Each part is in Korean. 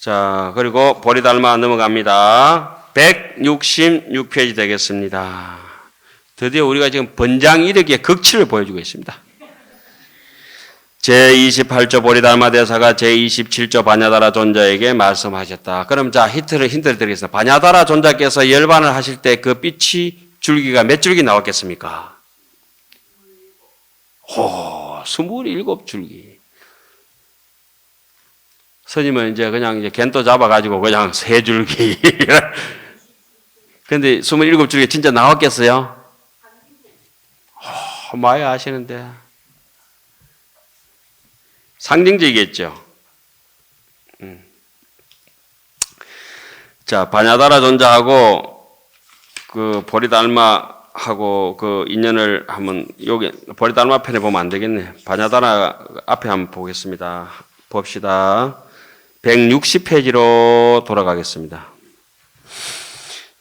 자, 그리고 보리달마 넘어갑니다. 166페이지 되겠습니다. 드디어 우리가 지금 번장 이르기의 극치를 보여주고 있습니다. 제28조 보리달마 대사가 제27조 바냐다라 존자에게 말씀하셨다. 그럼 자, 힌트를 드리겠습니다. 바냐다라 존자께서 열반을 하실 때 그 빛이 줄기가 몇 줄기 나왔겠습니까? 27줄기. 스님은 이제 그냥 이제 겐또 잡아가지고 그냥 3줄기. 근데 27줄기 진짜 나왔겠어요? 많이 아시는데. 상징적이겠죠. 자, 바냐다라 존자하고 그 보리달마하고 그 인연을 한번 여기 보리달마 편에 보면 안 되겠네. 바냐다라 앞에 한번 보겠습니다. 봅시다. 160페이지로 돌아가겠습니다.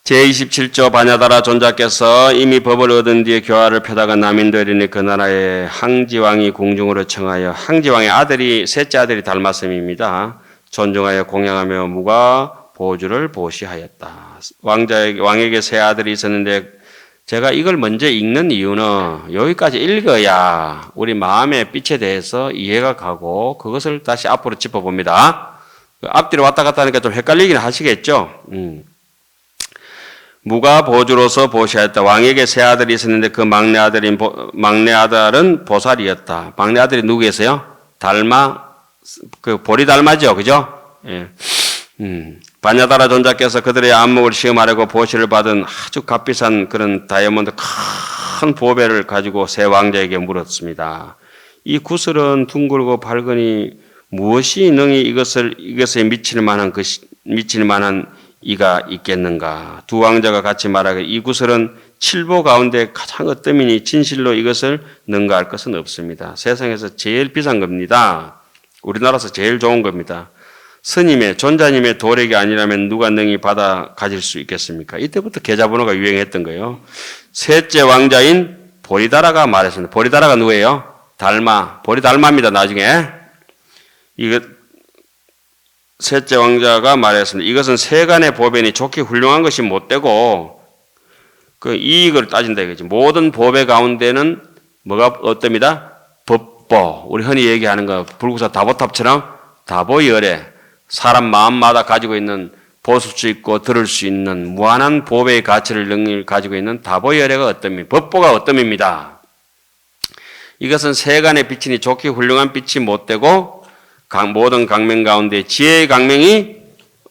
제27조 바냐다라 존자께서 이미 법을 얻은 뒤에 교화를 펴다가 남인들이니 그 나라에 항지왕이 궁중으로 청하여 항지왕의 아들이 셋째 아들이 달마스입니다. 존중하여 공양하며 무가 보주를 보시하였다. 왕에게 세 아들이 있었는데 제가 이걸 먼저 읽는 이유는 여기까지 읽어야 우리 마음의 빛에 대해서 이해가 가고 그것을 다시 앞으로 짚어봅니다. 앞뒤로 왔다 갔다 하니까 좀 헷갈리긴 하시겠죠. 무가 보주로서 보시하였다. 왕에게 세 아들이 있었는데 그 막내 아들은 보살이었다. 막내 아들이 누구였어요? 달마, 그 보리달마죠, 그죠? 예. 바냐다라 존자께서 그들의 안목을 시험하려고 보시를 받은 아주 값비싼 그런 다이아몬드 큰 보배를 가지고 세 왕자에게 물었습니다. 이 구슬은 둥글고 밝으니 무엇이 능히 이것에 미칠 만한 이가 있겠는가? 두 왕자가 같이 말하기를 이 구슬은 칠보 가운데 가장 어떠미니 진실로 이것을 능가할 것은 없습니다. 세상에서 제일 비싼 겁니다. 우리나라에서 제일 좋은 겁니다. 스님의 존자님의 도력이 아니라면 누가 능히 받아 가질 수 있겠습니까? 이때부터 계좌번호가 유행했던 거예요. 셋째 왕자인 보리다라가 말했습니다. 보리다라가 누구예요? 보리달마입니다. 나중에 이거 셋째 왕자가 말했습니다. 이것은 세간의 보배니 좋게 훌륭한 것이 못되고 그 이익을 따진다 이거지. 모든 보배 가운데는 뭐가 어떻습니다? 법보. 우리 흔히 얘기하는 거 불구사 다보탑처럼 다보열애. 사람 마음마다 가지고 있는 보실 수 있고 들을 수 있는 무한한 보배의 가치를 능력을 가지고 있는 다보열애가 어떻습니까? 법보가 어떻습니다. 이것은 세간의 빛이니 좋게 훌륭한 빛이 못되고 모든 강명 가운데 지혜의 강명이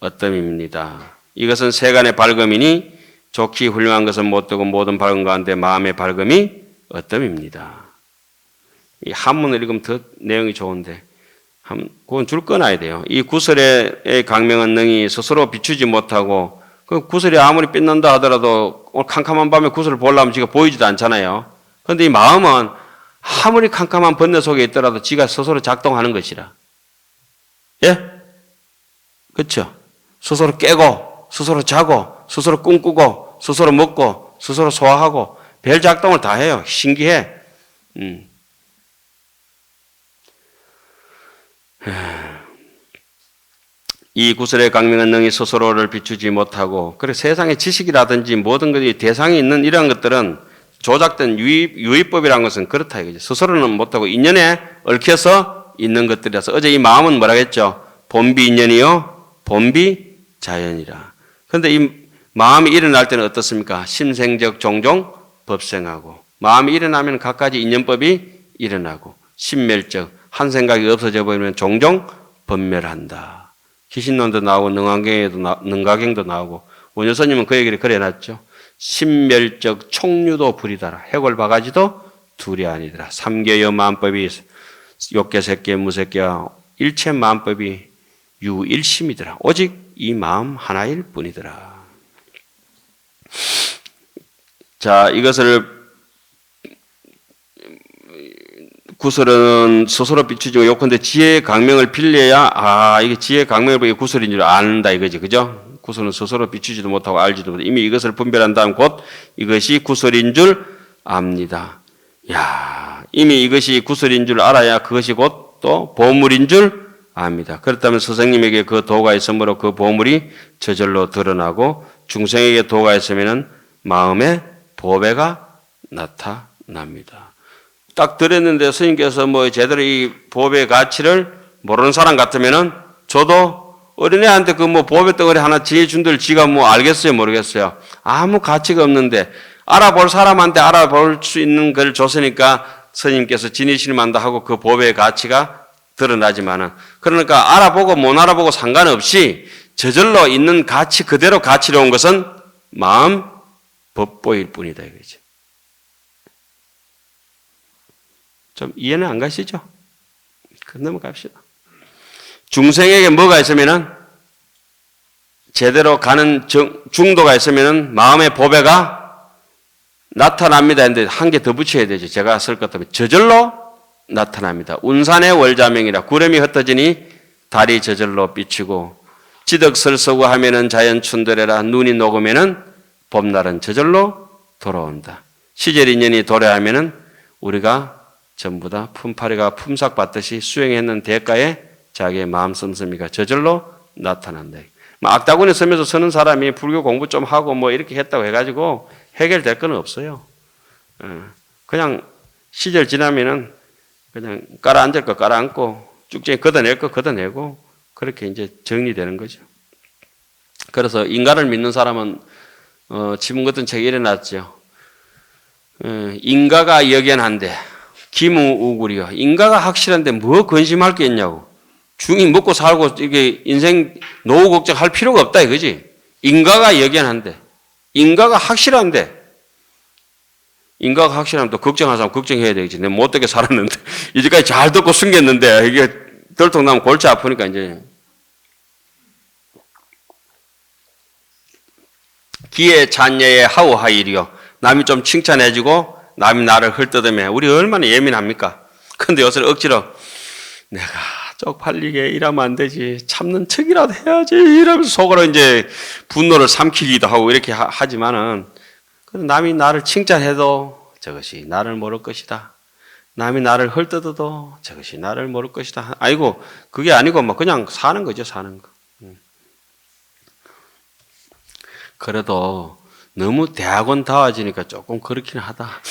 어떠입니다. 이것은 세간의 밝음이니 좋기 훌륭한 것은 못되고 모든 밝음 가운데 마음의 밝음이 어떠입니다. 이 한문을 읽으면 더 내용이 좋은데 그건 줄 꺼놔야 돼요. 이 구슬의 강명은 능히 스스로 비추지 못하고 그 구슬이 아무리 빛난다 하더라도 오늘 캄캄한 밤에 구슬을 보려면 지가 보이지도 않잖아요. 그런데 이 마음은 아무리 캄캄한 번뇌 속에 있더라도 지가 스스로 작동하는 것이라. 예? 그렇죠? 스스로 깨고, 스스로 자고, 스스로 꿈꾸고, 스스로 먹고, 스스로 소화하고, 별 작동을 다 해요. 신기해. 이 구슬의 강명은 능히 스스로를 비추지 못하고, 그래 세상의 지식이라든지 모든 것이 대상이 있는 이러한 것들은 조작된 유의법이라는 것은 그렇다 이거죠. 스스로는 못하고 인연에 얽혀서 있는 것들이라서 어제 이 마음은 뭐라 했죠? 본비 인연이요, 본비 자연이라. 그런데 이 마음이 일어날 때는 어떻습니까? 심생적 종종 법생하고 마음이 일어나면 각가지 인연법이 일어나고 심멸적 한 생각이 없어져 버리면 종종 법멸한다. 기신론도 나오고 능가경도 나오고 원효스님은 그 얘기를 그래놨죠. 심멸적 총류도 불이다라. 해골 바가지도 둘이 아니더라. 삼계여 만법이 욕계 색계 무색계와 일체 마음법이 유일심이더라. 오직 이 마음 하나일 뿐이더라. 자, 이것을 구슬은 스스로 비추지고 요컨대 지혜의 강명을 빌려야 이게 지혜의 강명을 보고 구슬인 줄 안다 이거지. 그죠? 구슬은 스스로 비추지도 못하고 알지도 못하고 이미 이것을 분별한 다음 곧 이것이 구슬인 줄 압니다. 이미 이것이 구슬인 줄 알아야 그것이 곧 또 보물인 줄 압니다. 그렇다면 스승님에게 그 도가 있으므로 그 보물이 저절로 드러나고 중생에게 도가 있으면 마음의 보배가 나타납니다. 딱 들었는데 스님께서 뭐 제대로 이 보배의 가치를 모르는 사람 같으면은 저도 어린애한테 그 뭐 보배 덩어리 하나 지어준들 지가 뭐 알겠어요, 모르겠어요. 아무 가치가 없는데 알아볼 사람한테 알아볼 수 있는 걸 줬으니까 스님께서 지니실만다 하고 그 보배의 가치가 드러나지만은 그러니까 알아보고 못 알아보고 상관없이 저절로 있는 가치 그대로 가치로운 것은 마음 법보일 뿐이다 이거죠. 좀 이해는 안 가시죠? 넘어갑시다. 중생에게 뭐가 있으면은 제대로 가는 중도가 있으면은 마음의 보배가 나타납니다. 근데 한 개 더 붙여야 되죠. 제가 쓸 것 같으면 저절로 나타납니다. 운산의 월자명이라 구름이 흩어지니 달이 저절로 비치고 지덕설서고 하면은 자연춘도래라 눈이 녹으면은 봄날은 저절로 돌아온다. 시절인연이 도래하면은 우리가 전부 다 품팔이가 품삯 받듯이 수행했는 대가에 자기의 마음 씀씀이가 저절로 나타난다. 악다구니 서면서 서는 사람이 불교 공부 좀 하고 뭐 이렇게 했다고 해가지고 해결될 건 없어요. 그냥 시절 지나면은 그냥 깔아앉을 거 깔아앉고 쭉쭉 걷어낼 거 걷어내고 그렇게 이제 정리되는 거죠. 그래서 인간을 믿는 사람은 지문 같은 책에 일어났죠. 인가가 역연한데 기무우굴이요. 인가가 확실한데 뭐 근심할 게 있냐고. 중이 먹고 살고 이게 인생 노후 걱정할 필요가 없다 이거지. 인가가 역연한데 인가가 확실한데 인가가 확실하면 또 걱정하는 사람 걱정해야 되겠지. 내가 못 되게 살았는데 이제까지 잘 듣고 숨겼는데 이게 덜통나면 골치 아프니까 이제 기에 잔여의 하우하일이요. 남이 좀 칭찬해주고 남이 나를 헐뜯으면 우리 얼마나 예민합니까? 근데 요새 억지로 내가 쪽팔리게 일하면 안 되지. 참는 척이라도 해야지. 이러면서 속으로 이제 분노를 삼키기도 하고 이렇게 하지만은 남이 나를 칭찬해도 저것이 나를 모를 것이다. 남이 나를 헐뜯어도 저것이 나를 모를 것이다. 아이고 그게 아니고 뭐 그냥 사는 거죠. 사는 거. 그래도 너무 대학원다워지니까 조금 그렇긴 하다.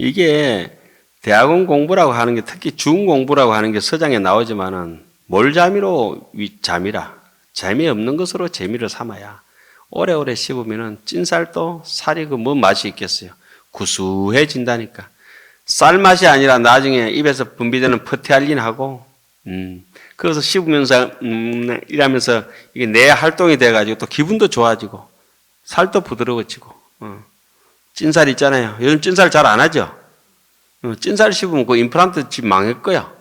이게 대학원 공부라고 하는 게 특히 중 공부라고 하는 게 서장에 나오지만은 몰자미로 잠이라 재미없는 것으로 재미를 삼아야 오래오래 씹으면은 찐쌀도 살이 그 뭔 맛이 있겠어요. 구수해진다니까. 쌀 맛이 아니라 나중에 입에서 분비되는 퍼티알린하고 그래서 씹으면서 이러면서 이게 뇌 활동이 돼가지고 또 기분도 좋아지고 살도 부드러워지고 찐살 있잖아요. 요즘 찐살 잘 안 하죠. 찐살 씹으면 그 임플란트 집 망할 거야.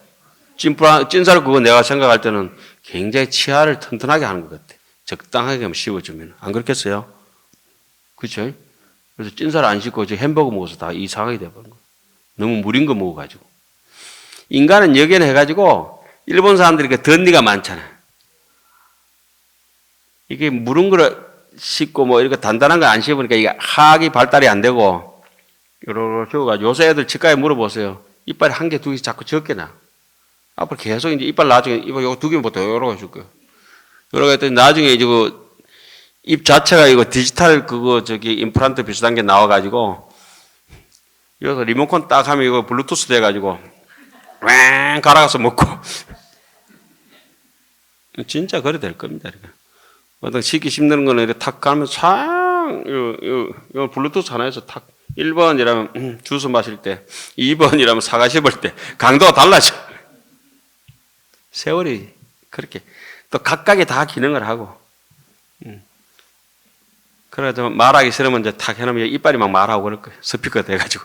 찐살 그거 내가 생각할 때는 굉장히 치아를 튼튼하게 하는 것 같아. 적당하게 씹어주면 안 그렇겠어요? 그렇죠? 그래서 찐살 안 씹고 이제 햄버거 먹어서 다 이상하게 돼버린 거야. 너무 무린 거 먹어가지고. 인간은 역연해가지고 일본 사람들이 그 덧니가 많잖아. 이게 무른 거를 씹고 뭐 이렇게 단단한 거 안 씹으니까 이게 하악이 발달이 안 되고 요렇게 적어가지고 요새 애들 치과에 물어보세요. 이빨이 한 개, 두 개씩 자꾸 적게 나. 앞으로 계속 이제 이빨 나중에 이빨 요거 두 개부터 요러고 해줄 거예요. 요러고 했더니 나중에 이제 그 입 자체가 이거 디지털 그거 저기 임플란트 비슷한 게 나와가지고 여기서 리모컨 딱 하면 이거 블루투스 돼가지고 왱 갈아가서 먹고 진짜 그래 될 겁니다. 이렇게. 어떤 식기 씹는 거는 이렇게 탁 가면 싹 요 블루투스 하나에서 탁 1번이라면 주스 마실 때 2번이라면 사과 씹을 때 강도가 달라져. 세월이 그렇게 또 각각의 다 기능을 하고 그래서 말하기 싫으면 이제 탁 해놓으면 이빨이 막 말하고 그럴 거예요. 스피커 돼가지고.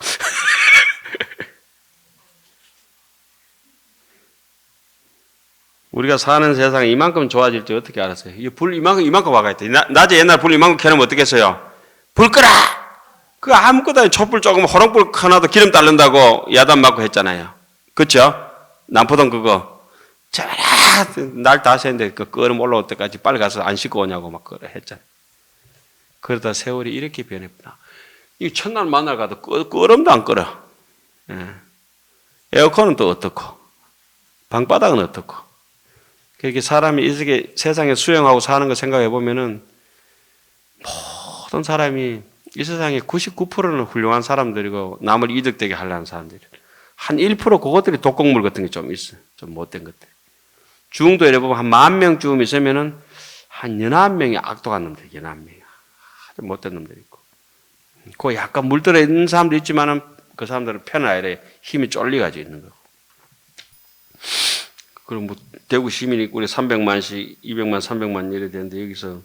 우리가 사는 세상이 이만큼 좋아질지 어떻게 알았어요? 이 불 이만큼 와가있대. 낮에 옛날 불 이만큼 켜놓으면 어떻게 했어요? 불 끄라! 그 아무것도 아닌 촛불 조금 호롱불 하나도 기름 따른다고 야단 맞고 했잖아요. 그쵸? 남포동 그거. 날 다 새는데 그 끄름 올라올 때까지 빨리 가서 안 씻고 오냐고 막 그래 했잖아요. 그러다 세월이 이렇게 변했구나. 이 첫날 만날 가도 끄름도 안 끓어. 에어컨은 또 어떻고, 방바닥은 어떻고. 그렇게 사람이 이 세상에 수행하고 사는 거 생각해 보면은 모든 사람이 이 세상에 99%는 훌륭한 사람들이고 남을 이득되게 하려는 사람들이. 한 1% 그것들이 독곡물 같은 게 좀 있어요. 좀 못된 것들. 중도 예를 보면 한 10,000명쯤 있으면은 한 11명이 악독한 놈들, 11명이. 아주 못된 놈들이 있고. 그 약간 물들어 있는 사람도 있지만은 그 사람들은 편은 아니라 힘이 쫄려가지고 있는 거고. 그럼 뭐 대구 시민이 우리 300만씩 200만, 300만 이래 되는데 여기서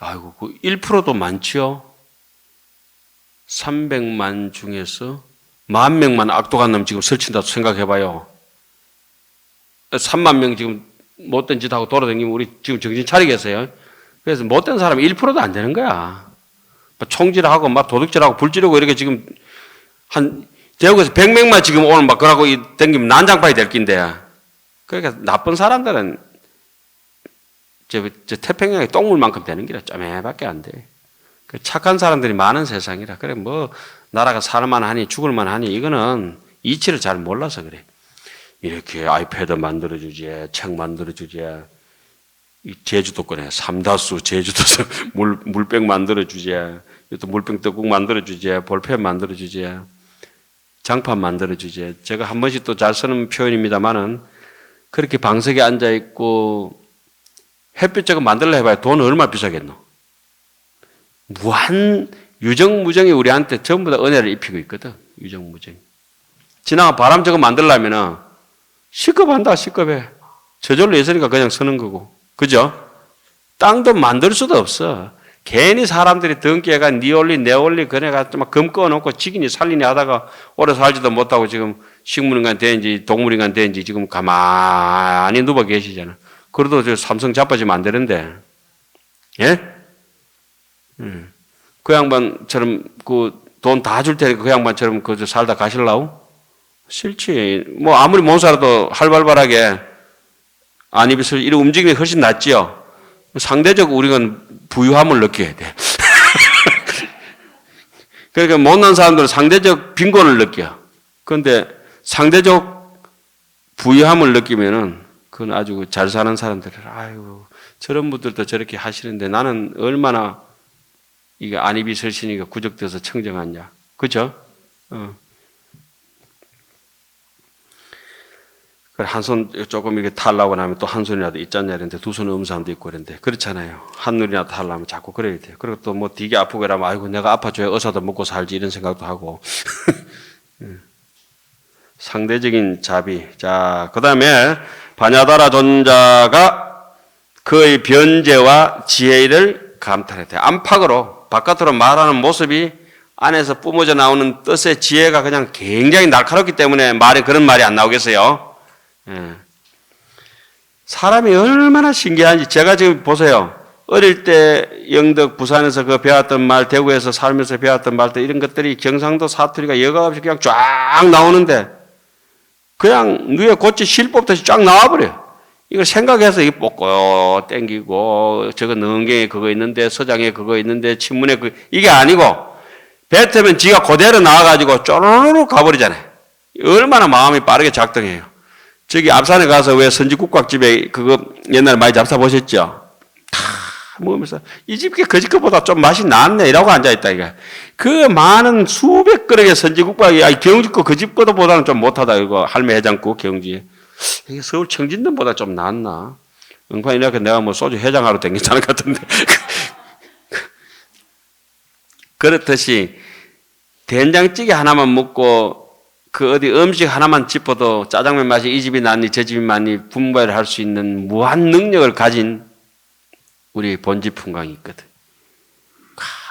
아이고 그 1%도 많지요. 300만 중에서 10,000명만 악독한 놈 지금 설친다고 생각해봐요. 3만 명 지금 못된 짓 하고 돌아다니면 우리 지금 정신 차리겠어요. 그래서 못된 사람이 1%도 안 되는 거야. 총질하고 막 도둑질하고 불지르고 이렇게 지금 한 대구에서 100명만 지금 오늘 막 그러고 댕기면 난장판이 될 낀데. 그러니까 나쁜 사람들은 저 태평양의 똥물만큼 되는 기라 쪼매밖에 안 돼. 착한 사람들이 많은 세상이라. 그래 뭐 나라가 살만 하니 죽을 만하니 이거는 이치를 잘 몰라서 그래. 이렇게 아이패드 만들어주지, 책 만들어주지, 제주도권에 삼다수 제주도에서 물병 만들어주지, 또 물병 떡국 만들어주지, 볼펜 만들어주지, 장판 만들어주지. 제가 한 번씩 또 잘 쓰는 표현입니다만은 그렇게 방석에 앉아있고 햇빛 저거 만들려 해봐야 돈 얼마 비싸겠노? 무한 유정무정이 우리한테 전부 다 은혜를 입히고 있거든. 유정무정. 지나가 바람 저거 만들려면은 시급한다, 시급해. 저절로 있으니까 그냥 쓰는 거고. 그죠? 땅도 만들 수도 없어. 괜히 사람들이 등기해가 니 올리, 내 올리, 그네가 막 금 꺼놓고 지기니 살리니 하다가 오래 살지도 못하고 지금 식물인간 되는지 동물인간 되는지 지금 가만히 누워 계시잖아. 그래도 저 삼성 자빠지면 안 되는데. 예? 그 양반처럼 그 돈 다 줄 테니까 그 양반처럼 그 살다 가실라고? 싫지. 뭐 아무리 못 살아도 활발하게 안입을 이렇게 움직이는 게 훨씬 낫지요. 상대적 우리가 부유함을 느껴야 돼. 그러니까 못난 사람들은 상대적 빈곤을 느껴. 그런데 상대적 부유함을 느끼면은 그건 아주 잘 사는 사람들. 아이고 저런 분들도 저렇게 하시는데 나는 얼마나 이게 안입이 설신이가 구적돼서 청정하냐. 그죠? 한 손 조금 이렇게 탈라고 하면 또 한 손이라도 있잖냐 이랬는데 두 손은 음사함도 있고 그런데 그렇잖아요. 한 눈이라도 탈라면 자꾸 그래야 돼요. 그리고 또 뭐 되게 아프고 이러면 아이고 내가 아파줘야 의사도 먹고 살지 이런 생각도 하고. 상대적인 자비. 자, 그 다음에 바냐다라 존자가 그의 변제와 지혜를 감탄했대요. 안팎으로 바깥으로 말하는 모습이 안에서 뿜어져 나오는 뜻의 지혜가 그냥 굉장히 날카롭기 때문에 그런 말이 안 나오겠어요. 사람이 얼마나 신기한지 제가 지금 보세요. 어릴 때 영덕 부산에서 그 배웠던 말, 대구에서 살면서 배웠던 말들 이런 것들이 경상도 사투리가 여과 없이 그냥 쫙 나오는데 그냥 누에 고치 실법듯이 쫙 나와버려요. 이걸 생각해서 이 뽑고 땡기고 저거 능경에 그거 있는데 서장에 그거 있는데 친문에 이게 아니고 뱉으면 지가 그대로 나와가지고 쪼르르 가버리잖아요. 얼마나 마음이 빠르게 작동해요. 저기 앞산에 가서 왜 선지국밥집에 그거 옛날에 많이 잡숴보셨죠? 먹으면서 이 집 그 집 것보다 좀 맛이 낫네 이라고 앉아있다 이거. 그 많은 수백 그릇의 선지국밥이 경주 거 그 집 것보다는 좀 못하다 이거. 할매 해장국 경주에. 이게 서울 청진동보다 좀 낫나? 응판 이렇게 내가 뭐 소주 해장하러 댕겼다는 것 같은데. 그렇듯이 된장찌개 하나만 먹고 그 어디 음식 하나만 짚어도 짜장면 맛이 이 집이 낫니 저 집이 낫니 분별을 할 수 있는 무한 능력을 가진 우리 본지풍광이 있거든.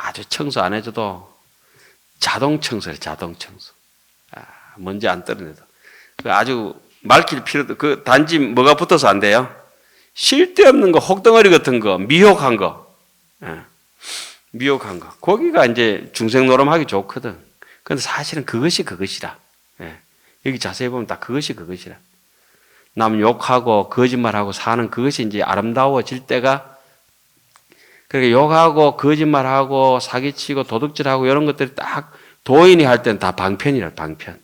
아주 청소 안 해줘도 자동 청소래, 자동 청소. 먼지 안 떨어내도. 아주 말킬 필요도, 단지 뭐가 붙어서 안 돼요? 쓸데없는 거, 혹덩어리 같은 거, 미혹한 거. 미혹한 거. 거기가 이제 중생노름하기 좋거든. 근데 사실은 그것이 그것이라. 여기 자세히 보면 다 그것이 그것이라. 남 욕하고 거짓말하고 사는 그것이 이제 아름다워질 때가 그러니까 욕하고 거짓말하고 사기치고 도둑질하고 이런 것들이 딱 도인이 할 때는 다 방편이라 방편.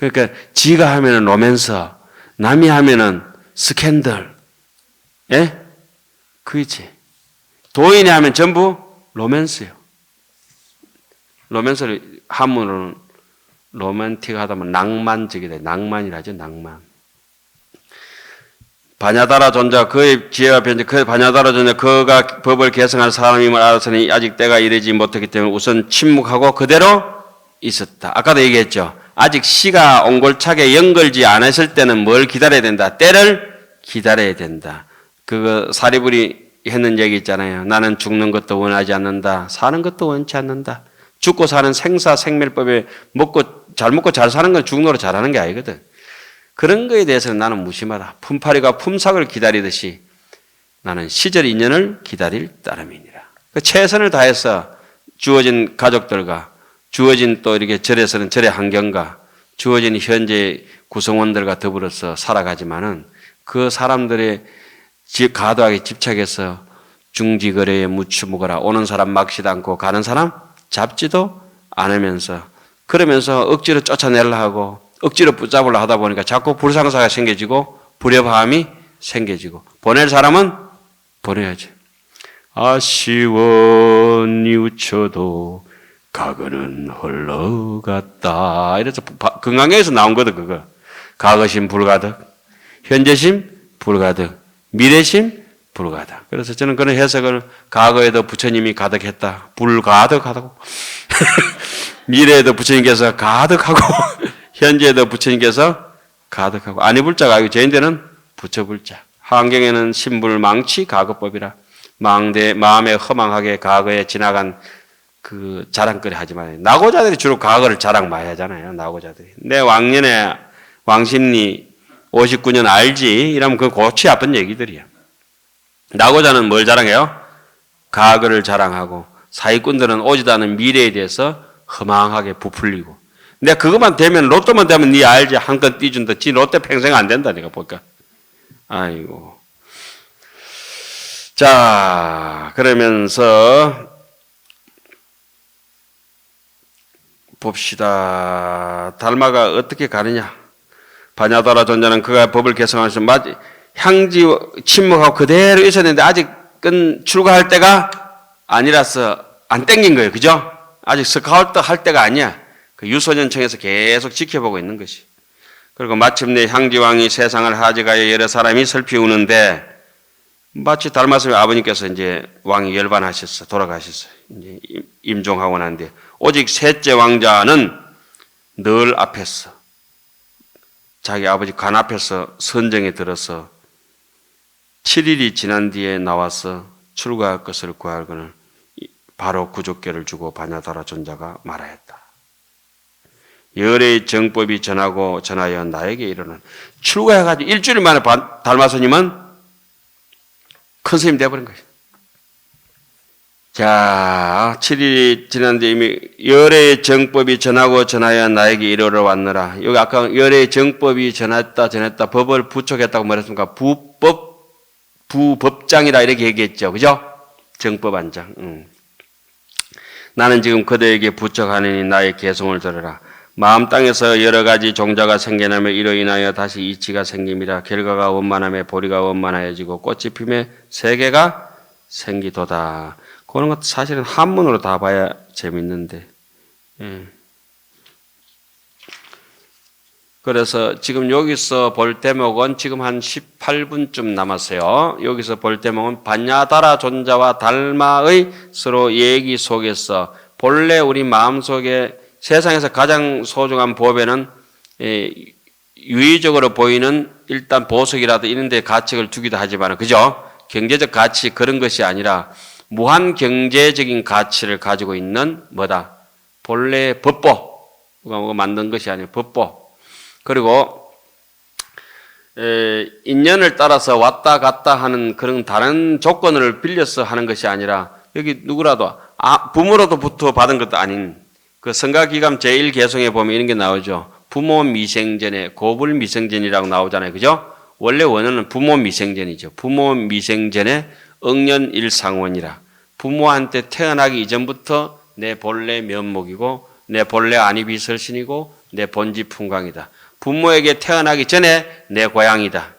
그러니까 지가 하면은 로맨서, 남이 하면은 스캔들. 예? 그렇지. 도인이 하면 전부 로맨스예요. 로맨스를 한문으로는 로맨틱하다면 낭만적이다. 낭만이라죠, 낭만. 바냐다라 존자 그의 지혜와 변제 그 바냐다라 존자 그가 법을 개성할 사람임을 알았으니 아직 때가 이르지 못했기 때문에 우선 침묵하고 그대로 있었다. 아까도 얘기했죠. 아직 시가 옹골차게 연걸지 않았을 때는 뭘 기다려야 된다. 때를 기다려야 된다. 그거 사리불이 했는 얘기 있잖아요. 나는 죽는 것도 원하지 않는다. 사는 것도 원치 않는다. 죽고 사는 생사생멸법에 잘 먹고 잘 사는 건 죽는 거로 잘하는 게 아니거든. 그런 거에 대해서는 나는 무심하다. 품팔이가 품삯을 기다리듯이 나는 시절 인연을 기다릴 따름이니라. 최선을 다해서 주어진 가족들과 주어진 또 이렇게 절에서는 절의 환경과 주어진 현재 구성원들과 더불어서 살아가지만은 그 사람들의 과도하게 집착해서 중지거래에 묻혀먹어라. 오는 사람 막지도 않고 가는 사람 잡지도 않으면서 그러면서 억지로 쫓아내려 하고 억지로 붙잡으려 하다 보니까 자꾸 불상사가 생겨지고 불협화음이 생겨지고 보낼 사람은 보내야지. 아쉬워 뉘우쳐도 과거는 흘러갔다. 이래서 건강에서 나온 거다 그거. 과거심 불가득, 현재심 불가득, 미래심 불가득. 그래서 저는 그런 해석을 과거에도 부처님이 가득했다. 불가득하다고. 미래에도 부처님께서 가득하고 현재에도 부처님께서 가득하고 아니불자가 아니고 저인데는 부처불자. 환경에는 신불망치 가거법이라 마음에 허망하게 과거에 지나간 그 자랑거리 하지 마요. 낙오자들이 주로 과거를 자랑 많이 하잖아요. 낙오자들이. 내 왕년에 왕십리 59년 알지? 이러면 그 고치 아픈 얘기들이야. 낙오자는 뭘 자랑해요? 과거를 자랑하고 사기꾼들은 오지도 않은 미래에 대해서 허망하게 부풀리고 내가 그것만 되면 로또만 되면 네 알지 한 건 띄준다. 지 롯데 평생 안 된다 내가 볼까. 아이고. 자 그러면서 봅시다. 달마가 어떻게 가느냐. 바냐다라 존자는 그가 법을 개성하셔서 향지 침묵하고 그대로 있었는데 아직은 출가할 때가 아니라서 안 땡긴 거예요. 그죠? 아직 스카우트 할 때가 아니야. 그 유소년청에서 계속 지켜보고 있는 것이. 그리고 마침내 향지왕이 세상을 하직하여 여러 사람이 슬피 우는데 마치 닮았으면 아버님께서 이제 왕이 열반하셨어. 돌아가셨어요. 이제 임종하고 난데 오직 셋째 왕자는 늘 앞에서 자기 아버지 관 앞에서 선정에 들어서 7일이 지난 뒤에 나와서 출가할 것을 구하거늘 바로 구족계를 주고 바냐다라 존자가 말하였다. 열의 정법이 전하여 나에게 이르는 출가해가지고 일주일 만에 달마스님은 큰 스님 되어버린 것이다. 자, 7일이 지났는데 이미 열의 정법이 전하여 나에게 이르러 왔느라. 여기 아까 열의 정법이 전했다 법을 부촉했다고 말했습니까? 부법장이라 이렇게 얘기했죠. 그죠? 정법 한장. 나는 지금 그대에게 부촉하느니 나의 개성을 들으라. 마음 땅에서 여러 가지 종자가 생겨나며 이로 인하여 다시 이치가 생김이라. 결과가 원만함에 보리가 원만하여지고 꽃이 피매 세계가 생기도다. 그런 것도 사실은 한문으로 다 봐야 재밌는데. 그래서 지금 여기서 볼 대목은 지금 한 18분쯤 남았어요. 여기서 볼 대목은 바냐다라 존자와 달마의 서로 얘기 속에서 본래 우리 마음속에 세상에서 가장 소중한 법에는 유의적으로 보이는 일단 보석이라도 이런 데 가치를 두기도 하지만 그죠? 경제적 가치 그런 것이 아니라 무한 경제적인 가치를 가지고 있는 뭐다? 본래 법보. 누가 만든 것이 아니라 법보. 그리고 인연을 따라서 왔다 갔다 하는 그런 다른 조건을 빌려서 하는 것이 아니라 여기 누구라도 부모로부터 받은 것도 아닌 그 성가기감 제1개성에 보면 이런 게 나오죠. 부모 미생전에 고불 미생전이라고 나오잖아요. 그죠? 원래 원어는 부모 미생전이죠. 부모 미생전에 응년 일상원이라. 부모한테 태어나기 이전부터 내 본래 면목이고 내 본래 안입이 설신이고 내 본지 풍광이다. 부모에게 태어나기 전에 내 고향이다.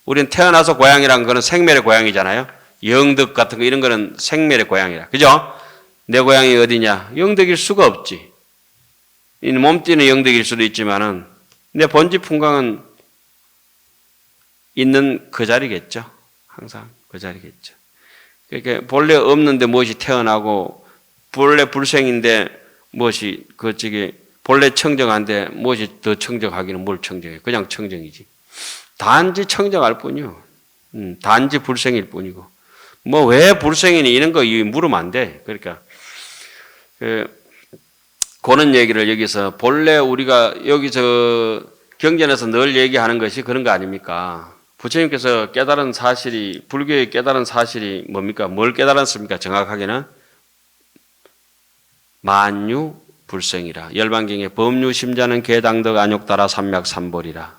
우리는 태어나서 고향이란 거는 생멸의 고향이잖아요. 영덕 같은 거 이런 거는 생멸의 고향이라. 그죠? 내 고향이 어디냐? 영덕일 수가 없지. 몸띠는 영덕일 수도 있지만은 내 본지 풍광은 있는 그 자리겠죠. 항상 그 자리겠죠. 그러니까 본래 없는데 무엇이 태어나고 본래 불생인데 무엇이 그쪽에 본래 청정한데 무엇이 더 청정하기는 뭘 청정해? 그냥 청정이지. 단지 청정할 뿐이요. 단지 불생일 뿐이고. 뭐 왜 불생이니 이런 거 물으면 안 돼. 그러니까 그런 얘기를 여기서 본래 우리가 여기서 경전에서 늘 얘기하는 것이 그런 거 아닙니까? 부처님께서 깨달은 사실이 불교의 깨달은 사실이 뭡니까? 뭘 깨달았습니까? 정확하게는 만유 불생이라. 열반경에 법류 심자는 개당덕 안욕따라 삼맥삼벌이라.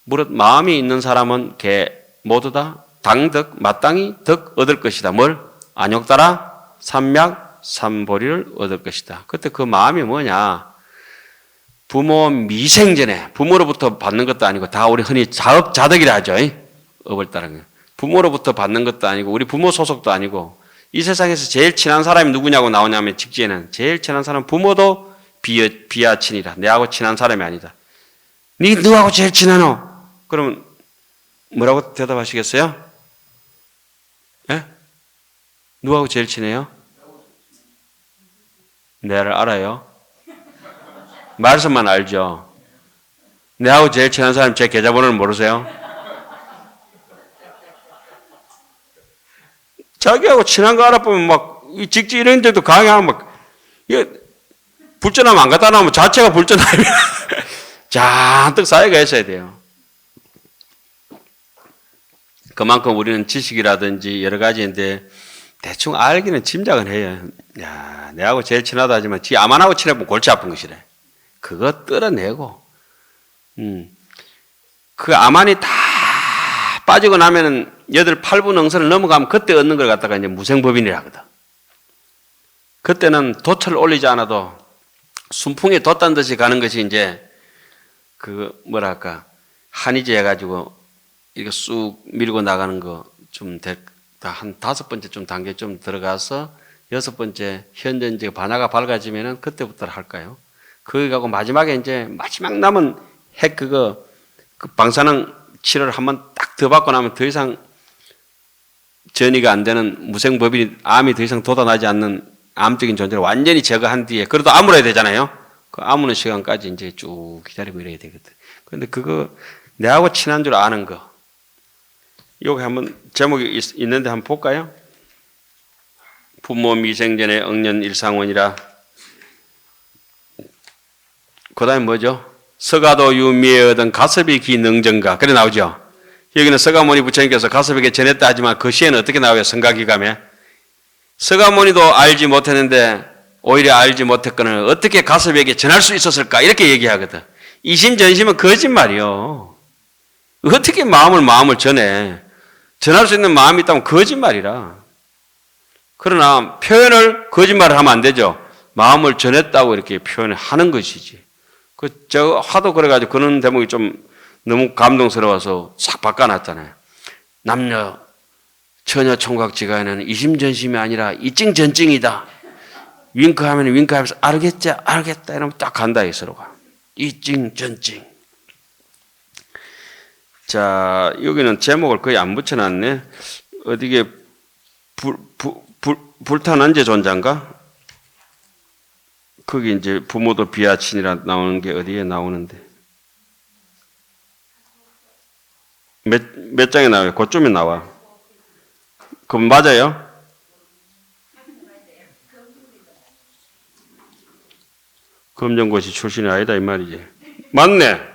무릇 마음이 있는 사람은 개 모두 다 당덕 마땅히 덕 얻을 것이다. 뭘? 안욕따라 삼맥삼벌이를 얻을 것이다. 그때 그 마음이 뭐냐? 부모 미생전에 부모로부터 받는 것도 아니고 다 우리 흔히 자업자덕이라 하죠. 업을 따른 거. 부모로부터 받는 것도 아니고 우리 부모 소속도 아니고 이 세상에서 제일 친한 사람이 누구냐고 나오냐면 직지에는 제일 친한 사람 부모도 비하친이라. 내하고 친한 사람이 아니다. 니 누구하고 제일 친하노? 그러면 뭐라고 대답하시겠어요? 예? 누구하고 제일 친해요? 내를 알아요? 말씀만 알죠. 내하고 제일 친한 사람 제 계좌번호를 모르세요? 자기하고 친한 거 알아보면 막 직지 이런 데도 강요하면 막 이거 불전하면 안 갖다 놓으면 자체가 불전하면 잔뜩 사이가 있어야 돼요. 그만큼 우리는 지식이라든지 여러 가지인데 대충 알기는 짐작은 해요. 야, 내하고 제일 친하다 하지만 지 아만하고 친해보면 골치 아픈 것이래. 그거 뜯어내고, 그 아만이 다 빠지고 나면은 8분 응선을 넘어가면 그때 얻는 걸 갖다가 이제 무생법인이라 하거든. 그때는 돛을 올리지 않아도 순풍에 돛단 듯이 가는 것이 이제 한의제 해가지고 이렇게 쑥 밀고 나가는 거 좀 한 5번째 좀 단계 좀 들어가서 6번째 현재 이제 반야가 밝아지면은 그때부터 할까요? 거기 가고 마지막에 이제 마지막 남은 그 방사능 치료를 한번 딱 더 받고 나면 더 이상 전이가 안 되는 무생법인이 암이 더 이상 돋아나지 않는 암적인 존재를 완전히 제거한 뒤에 그래도 아물어야 되잖아요. 그 아무는 시간까지 이제 쭉 기다리고 이래야 되거든. 그런데 그거 내하고 친한 줄 아는 거. 여기 한번 제목이 있는데 한번 볼까요? 부모 미생전에 억년 일상원이라. 그 다음에 뭐죠? 서가도 유미에 얻은 가섭이 기능정가. 그래 나오죠? 여기는 서가모니 부처님께서 가섭에게 전했다 하지만 그 시에는 어떻게 나와요? 성가기감에. 서가모니도 알지 못했는데 오히려 알지 못했거늘 어떻게 가섭에게 전할 수 있었을까? 이렇게 얘기하거든. 이심전심은 거짓말이요. 어떻게 마음을 전해? 전할 수 있는 마음이 있다면 거짓말이라. 그러나 표현을 거짓말을 하면 안 되죠. 마음을 전했다고 이렇게 표현을 하는 것이지. 저 하도 그래가지고 그런 대목이 좀 너무 감동스러워서 싹 바꿔놨잖아요. 남녀 처녀 총각지간에는 이심전심이 아니라 이증전증이다. 윙크하면 윙크하면서 알겠지 알겠다 이러면 딱 간다 이 서로가. 이증전증. 자, 여기는 제목을 거의 안 붙여놨네. 어디게 불탄원제 존자인가? 거기 이제 부모도 비하친이라 나오는 게 어디에 나오는데. 몇 장에 나와요? 그쯤에 나와. 그럼 맞아요? 검정고시 출신이 아니다 이 말이지. 맞네.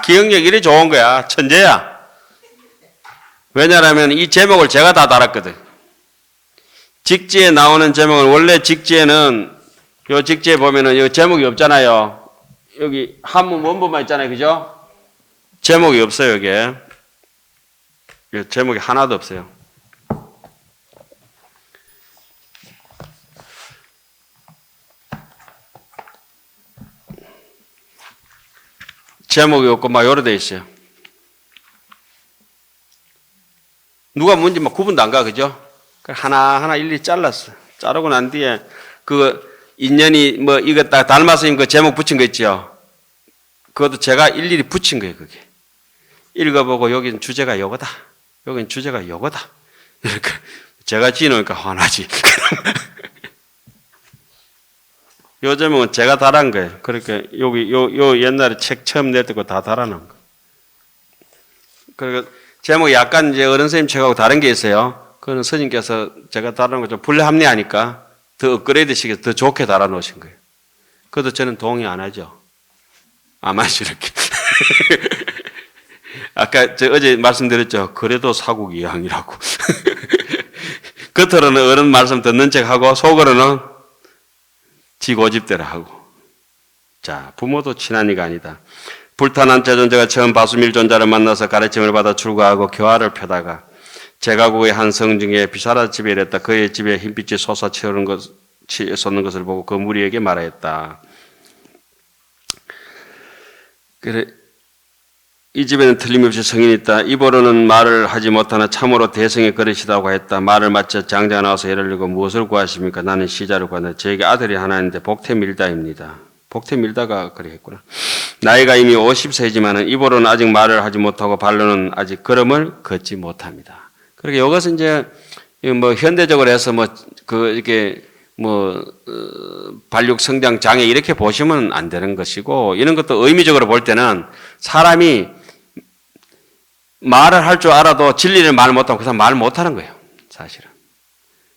기억력 이래 좋은 거야. 천재야. 왜냐하면 이 제목을 제가 다 달았거든. 직지에 나오는 제목은 원래 직지에는 요 직지에 보면은 요 제목이 없잖아요. 여기 한문 원본만 있잖아요. 그죠? 제목이 없어요, 여기에. 제목이 하나도 없어요. 제목이 없고 막 여러 돼 있어요. 누가 뭔지 막 구분도 안 가, 그죠? 하나하나 일일이 잘랐어. 자르고 난 뒤에 그 인연이 뭐 이거 딱 닮아서 그 제목 붙인 거 있죠? 그것도 제가 일일이 붙인 거예요, 그게. 읽어보고 여긴 주제가 요거다. 여긴 주제가 요거다. 이렇게 제가 지어놓으니까 화나지. 요 제목은 제가 달한 거예요. 그러니까 여기 요 옛날에 책 처음 낼 때 거 다 달아놓은 거. 그리고 제목이 약간 이제 어른 선생님 책하고 다른 게 있어요. 그거는 스님께서 제가 달아놓은 거 좀 불합리하니까 더 업그레이드 시켜서 더 좋게 달아놓으신 거예요. 그것도 저는 동의 안 하죠. 아마시 이렇게. 아까 어제 말씀드렸죠. 그래도 사국이양이라고. 겉으로는 어른 말씀 듣는 척하고 속으로는 지 고집대로 하고. 자, 부모도 친한이가 아니다. 불타난 제존자가 처음 바수밀존자를 만나서 가르침을 받아 출가하고 교화를 펴다가 제가국의 한 성중에 비사라 집에 이랬다. 그의 집에 흰빛이 솟는 것을 보고 그 무리에게 말하였다. 그래, 이 집에는 틀림없이 성인이 있다. 입으로는 말을 하지 못하나 참으로 대성의 그릇이라고 했다. 말을 마쳐 장자가 나와서 예를 들고 무엇을 구하십니까? 나는 시자를 구한다. 저에게 아들이 하나 있는데 복태밀다입니다. 복태밀다가 그래 했구나. 나이가 이미 50세지만은 입으로는 아직 말을 하지 못하고 발로는 아직 걸음을 걷지 못합니다. 그러니까 이것은 이제 뭐 현대적으로 해서 이렇게 발육 성장 장애 이렇게 보시면 안 되는 것이고, 이런 것도 의미적으로 볼 때는 사람이 말을 할 줄 알아도 진리를 말 못하면 그 사람 말 못하는 거예요, 사실은.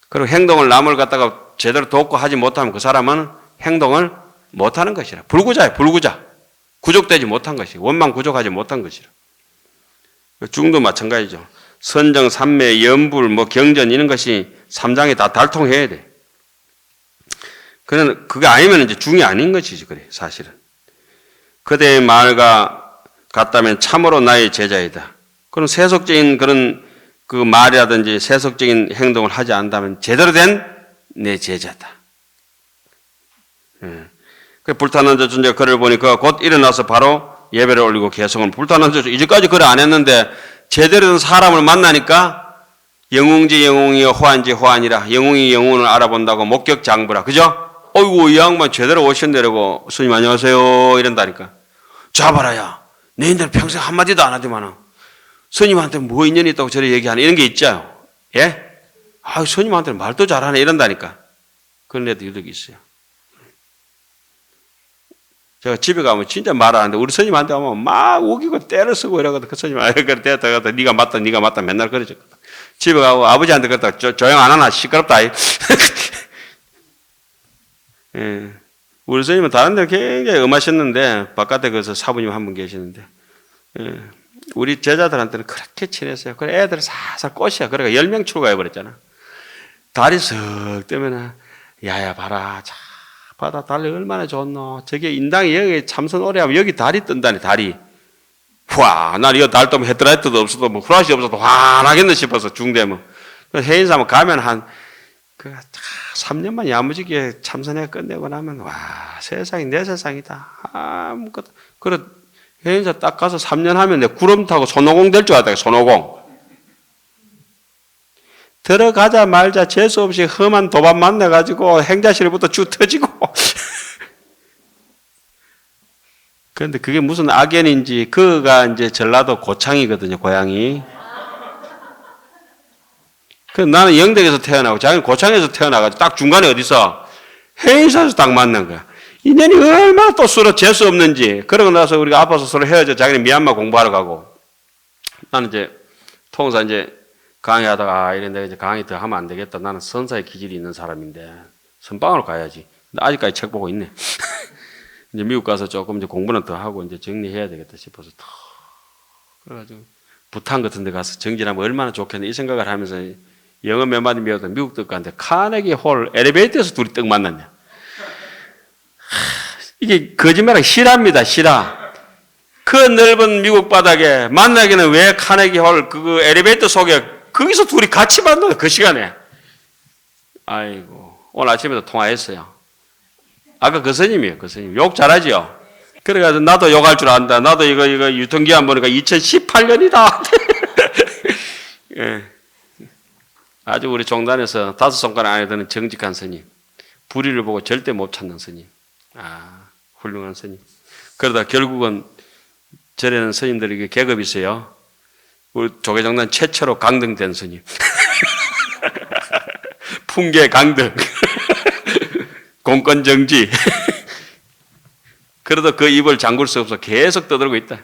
그리고 행동을 남을 갖다가 제대로 돕고 하지 못하면 그 사람은 행동을 못하는 것이라. 불구자예요, 불구자. 구족되지 못한 것이, 원망 구족하지 못한 것이라. 중도 마찬가지죠. 선정, 삼매, 연불, 경전 이런 것이 삼장에 다 달통해야 돼. 그거 아니면 이제 중이 아닌 것이지, 그래, 사실은. 그대의 말과 같다면 참으로 나의 제자이다. 그런 세속적인 그런 그 말이라든지 세속적인 행동을 하지 않는다면 제대로 된 내 제자다. 그 불타는 저 존재가 그를 보니까 곧 일어나서 바로 예배를 올리고 개성을 불타는 저 이제까지 그래 안 했는데 제대로 된 사람을 만나니까 영웅지 영웅이여 호환지 호환이라 영웅이 영웅을 알아본다고 목격장부라. 그죠? 어이구, 이 양반 제대로 오셨네라고 스님 안녕하세요 이런다니까. 자봐라, 야. 너희들 평생 한마디도 안 하더만은 스님한테 뭐 인연이 있다고 저래 얘기하는 이런 게 있죠. 예? 아, 스님한테 말도 잘하네 이런다니까. 그런 애들 유독 있어요. 제가 집에 가면 진짜 말 안 하는데 우리 스님한테 오면 막 우기고 때를 쓰고 이러거든. 그 스님, 그래, 됐다. 네가 맞다. 맨날 그러셨거든. 집에 가고 아버지한테 그랬다. 조용 안 하나? 시끄럽다. 예. 우리 스님은 다른 데 굉장히 엄하셨는데, 바깥에 가서 사부님 한 분 계시는데, 예. 우리 제자들한테는 그렇게 친했어요. 그래, 애들 살살 꽃이야. 그러니까 10명 출가해버렸잖아. 다리 석 뜨면은, 야야, 봐라. 자, 바다 달리 얼마나 좋노. 저게 인당이 여기 참선 오래 하면 여기 달이 뜬다니, 달이. 와, 난 이거 달 뜨면 헤드라이트도 없어도 후라시 없어도 환하겠네 싶어서 중대면. 해인사면 가면 3년만 야무지게 참선해 끝내고 나면, 와, 세상이 내 세상이다. 아무것도. 그래, 해인사 딱 가서 3년 하면 내 구름 타고 손오공 될 줄 알았다, 손오공. 들어가자 말자 재수 없이 험한 도밥 만나가지고 행자실부터 쭉 터지고. 그런데 그게 무슨 악연인지, 그가 이제 전라도 고창이거든요, 고향이. 나는 영덕에서 태어나고 자기는 고창에서 태어나가지고 딱 중간에 어디서 해인사에서 딱 만난 거야. 인연이 얼마나 또 서로 재수 없는지. 그러고 나서 우리가 아파서 서로 헤어져 자기는 미얀마 공부하러 가고. 나는 이제 통사 이제 강의하다가 이랬는데 이제 강의 더 하면 안 되겠다. 나는 선사의 기질이 있는 사람인데 선방으로 가야지. 근데 아직까지 책 보고 있네. 이제 미국 가서 조금 이제 공부는 더 하고 이제 정리해야 되겠다 싶어서 더 그래가지고 부탄 같은 데 가서 정진하면 얼마나 좋겠네 이 생각을 하면서 영어 몇 마디 배우다 미국 떡 갔는데 카네기 홀 엘리베이터에서 둘이 떡 만났냐. 이게 거짓말하기 실화입니다. 실화. 그 넓은 미국 바닥에 만나기는 왜 카네기 홀 그 엘리베이터 속에 거기서 둘이 같이 만나요. 그 시간에. 아이고 오늘 아침에도 통화했어요. 아까 그 스님이에요. 그 스님. 욕 잘하지요. 그래가지고 나도 욕할 줄 안다. 나도 이거 유통기한 보니까 2018년이다. 예. 아주 우리 종단에서 5손가락 안에 드는 정직한 스님. 불의를 보고 절대 못 찾는 스님. 훌륭한 스님. 그러다 결국은 절에는 스님들에게 계급이 있어요. 우리 조계종단 최초로 강등된 스님. 풍계 강등. 공권정지. 그래도 그 입을 잠글 수 없어 계속 떠들고 있다.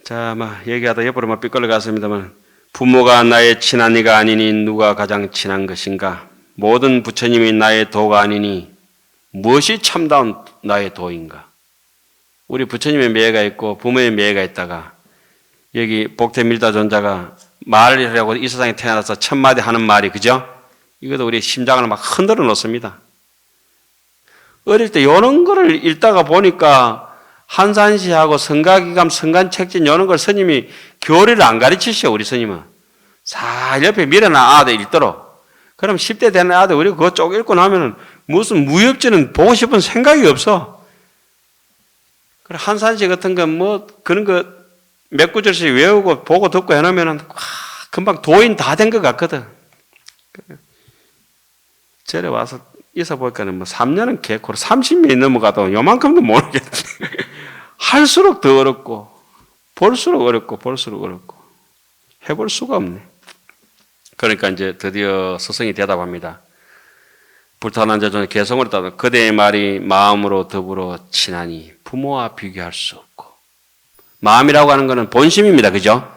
자, 얘기하다 옆으로 삐끌러 갔습니다만, 부모가 나의 친한 이가 아니니 누가 가장 친한 것인가? 모든 부처님이 나의 도가 아니니 무엇이 참다운 나의 도인가? 우리 부처님의 매가 있고 부모의 매가 있다가 여기 복태밀다 존자가 말이라고 이 세상에 태어나서 1000마디 하는 말이 그죠? 이것도 우리 심장을 막 흔들어 놓습니다. 어릴 때 요런 거를 읽다가 보니까 한산시하고 성가기감, 성간책진 요런 걸 스님이 교리를 안 가르치시오. 우리 스님은 살 옆에 밀어놔 아들 읽도록. 그럼 10대 되는 아들 우리 그거 쭉 읽고 나면은 무슨 무협지는 보고 싶은 생각이 없어. 그래 한산시 같은 건 그런 거 몇 구절씩 외우고 보고 듣고 해놓으면은 금방 도인 다 된 것 같거든. 절에 와서 있어 보니까는 3년은 개코로 30년이 넘어가도 요만큼도 모르겠네. 할수록 더 어렵고, 볼수록 어렵고, 해볼 수가 없네. 그러니까 이제 드디어 스승이 대답합니다. 불타는 자존의 개성으로 따라 그대의 말이 마음으로 더불어 친하니 부모와 비교할 수 없고. 마음이라고 하는 것은 본심입니다. 그죠?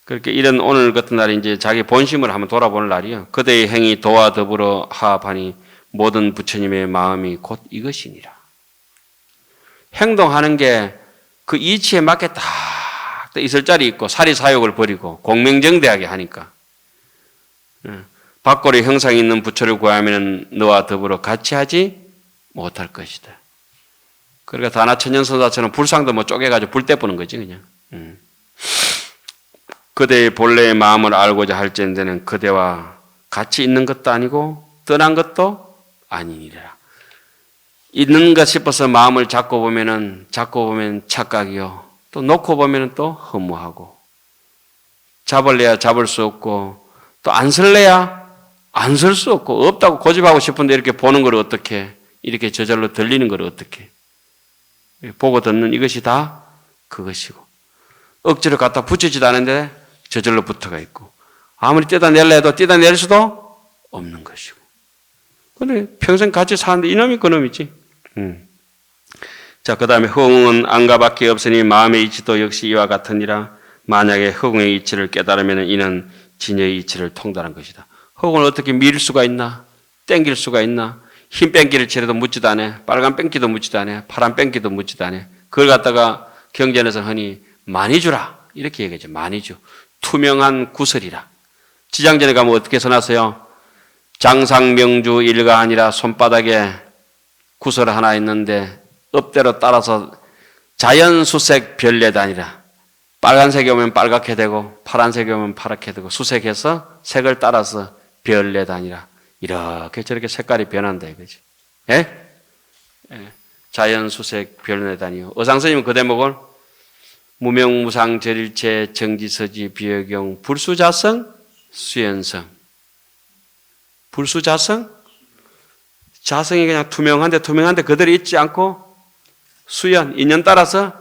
그렇게 이런 오늘 같은 날이 이제 자기 본심을 한번 돌아보는 날이요. 그대의 행위 도와 더불어 하합하니 모든 부처님의 마음이 곧 이것이니라. 행동하는 게 그 이치에 맞게 딱 있을 자리 있고 사리사욕을 버리고 공명정대하게 하니까. 밖으로 형상이 있는 부처를 구하면 너와 더불어 같이 하지 못할 것이다. 그러니까 다나천년선사처럼 불상도 쪼개가지고 불 떼뿌는 거지 그냥. 그대의 본래의 마음을 알고자 할지인데는 그대와 같이 있는 것도 아니고 떠난 것도 아니니라. 있는가 싶어서 마음을 잡고 보면 착각이요. 또 놓고 보면 또 허무하고. 잡을래야 잡을 수 없고 또 안 설래야 안 설 수 없고 없다고 고집하고 싶은데 이렇게 보는 걸 어떻게 이렇게 저절로 들리는 걸 어떻게 보고 듣는 이것이 다 그것이고 억지로 갖다 붙이지도 않은데 저절로 붙어가 있고 아무리 떼다낼래 해도 떼다낼 수도 없는 것이고 근데 평생 같이 사는데 이놈이 그놈이지. 자, 그 다음에 허공은 안과 밖에 없으니 마음의 이치도 역시 이와 같으니라. 만약에 허공의 이치를 깨달으면 이는 진여의 이치를 통달한 것이다. 허공을 어떻게 밀 수가 있나? 땡길 수가 있나? 흰 뺑기를 칠해도 묻지도 않아. 빨간 뺑기도 묻지도 않아. 파란 뺑기도 묻지도 않아. 그걸 갖다가 경전에서 흔히 많이 주라 이렇게 얘기하죠. 많이 주. 투명한 구설이라. 지장전에 가면 어떻게 써놨어요? 장상명주 일가 아니라 손바닥에 구설 하나 있는데 읍대로 따라서 자연수색 별내단이라. 빨간색이 오면 빨갛게 되고 파란색이 오면 파랗게 되고 수색해서 색을 따라서 별내단이라. 이렇게 저렇게 색깔이 변한다 이거지. 예? 예. 자연수색 별내단이요. 어상스님은 그 대목을 무명무상 절일체 정지서지 비여경 불수자성 수연성. 불수자성? 자성이 그냥 투명한데 그대로 있지 않고 수연, 인연 따라서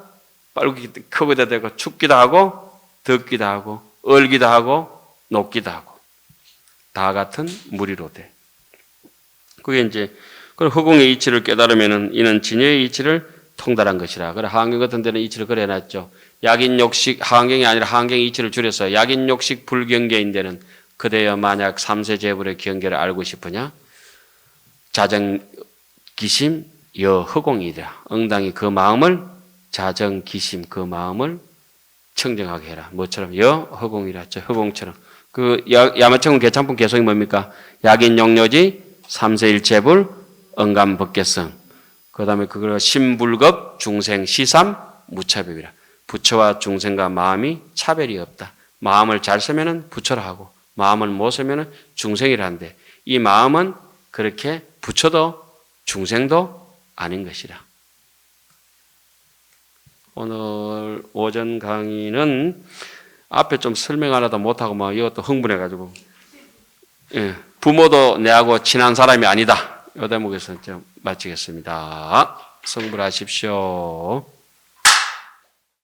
빨갛게 크기도 되고 춥기도 하고 덥기도 하고 얼기도 하고 녹기도 하고 다 같은 무리로 돼. 그게 이제 허공의 이치를 깨달으면은 이는 진여의 이치를 통달한 것이라. 그래 하한경 같은 데는 이치를 그래 놨죠. 약인욕식 하한경이 아니라 하한경의 이치를 줄여서 약인욕식 불경계인 데는 그대여 만약 삼세제불의 경계를 알고 싶으냐? 자정기심 여허공이라. 응당이 그 마음을 자정기심 그 마음을 청정하게 해라. 뭐처럼 여허공이라. 저 허공처럼. 그 야마청은 개창품 개성이 뭡니까? 약인용료지 삼세일체불 응감법계성. 그 다음에 그걸 신불급 중생 시삼 무차별이라. 부처와 중생과 마음이 차별이 없다. 마음을 잘 쓰면은 부처라 하고 마음을 못 쓰면은 중생이라 한데 이 마음은 그렇게 부처도 중생도 아닌 것이라. 오늘 오전 강의는 앞에 좀 설명 하나도 못하고 막 이것도 흥분해가지고, 예, 부모도 내하고 친한 사람이 아니다. 이 대목에서 좀 마치겠습니다. 성불하십시오.